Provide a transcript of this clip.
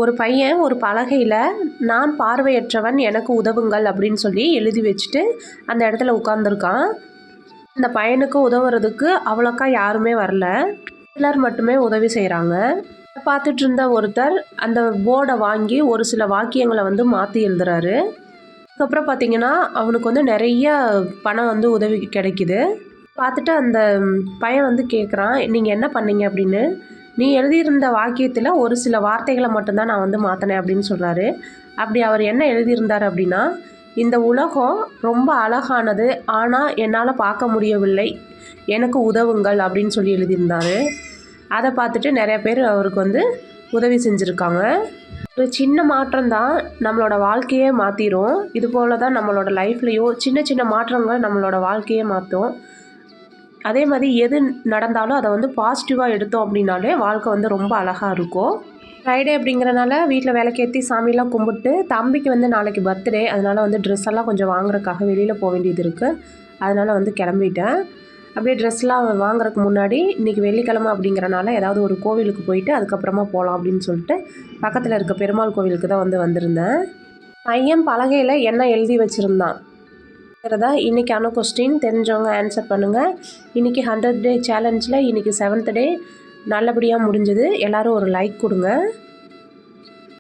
ஒரு பையன் ஒரு பலகையில் நான் பார்வையற்றவன் எனக்கு உதவுங்கள் அப்படின்னு சொல்லி எழுதி வச்சுட்டு அந்த இடத்துல உட்காந்துருக்கான். அந்த பையனுக்கு உதவுறதுக்கு அவ்வளோக்கா யாருமே வரல, சிலர் மட்டுமே உதவி செய்கிறாங்க. பார்த்துட்டு இருந்த ஒருத்தர் அந்த போர்டை வாங்கி ஒரு சில வாக்கியங்களை வந்து மாற்றி எழுதுறாரு. அதுக்கப்புறம் பார்த்தீங்கன்னா அவனுக்கு வந்து நிறைய பணம் வந்து உதவி கிடைக்குது. பார்த்துட்டு அந்த பையன் வந்து கேட்குறான், நீங்கள் என்ன பண்ணீங்க அப்படின்னு. நீ எழுதியிருந்த வாக்கியத்தில் ஒரு சில வார்த்தைகளை மட்டும்தான் நான் வந்து மாற்றினேன் அப்படின்னு சொல்கிறாரு. அப்படி அவர் என்ன எழுதியிருந்தார் அப்படின்னா, இந்த உலகம் ரொம்ப அழகானது, ஆனால் என்னால் பார்க்க முடியவில்லை, எனக்கு உதவுங்கள் அப்படின்னு சொல்லி எழுதியிருந்தார். அதை பார்த்துட்டு நிறைய பேர் அவருக்கு வந்து உதவி செஞ்சுருக்காங்க. ஒரு சின்ன மாற்றம் தான் நம்மளோட வாழ்க்கையே மாற்றிடும். இது போல் தான் நம்மளோட லைஃப்லேயும் சின்ன சின்ன மாற்றங்கள் நம்மளோட வாழ்க்கையே மாற்றும். அதே மாதிரி எது நடந்தாலும் அதை வந்து பாசிட்டிவாக எடுத்தோம் அப்படின்னாலே வாழ்க்கை வந்து ரொம்ப அழகாக இருக்கும். ஃப்ரைடே அப்படிங்கிறனால வீட்டில் விளக்கேற்றி சாமியெல்லாம் கும்பிட்டு, தம்பிக்கு வந்து நாளைக்கு பர்த்டே, அதனால் வந்து ட்ரெஸ் எல்லாம் கொஞ்சம் வாங்குறதுக்காக வெளியில் போக வேண்டியது இருக்குது. அதனால் வந்து கிளம்பிட்டேன். அப்படியே ட்ரெஸ்லாம் வாங்குறதுக்கு முன்னாடி இன்றைக்கி வெள்ளிக்கிழமை அப்படிங்கிறனால ஏதாவது ஒரு கோவிலுக்கு போயிட்டு அதுக்கப்புறமா போகலாம் அப்படின்னு சொல்லிட்டு பக்கத்தில் இருக்க பெருமாள் கோவிலுக்கு தான் வந்திருந்தேன். பையன் பலகையில் என்ன எழுதி வச்சுருந்தான் இன்றைக்கான கொஸ்டின். தெரிஞ்சவங்க ஆன்சர் பண்ணுங்கள். இன்றைக்கி 100 டே சேலஞ்சில் இன்றைக்கி 7th டே நல்லபடியாக முடிஞ்சது. எல்லோரும் ஒரு லைக் கொடுங்க.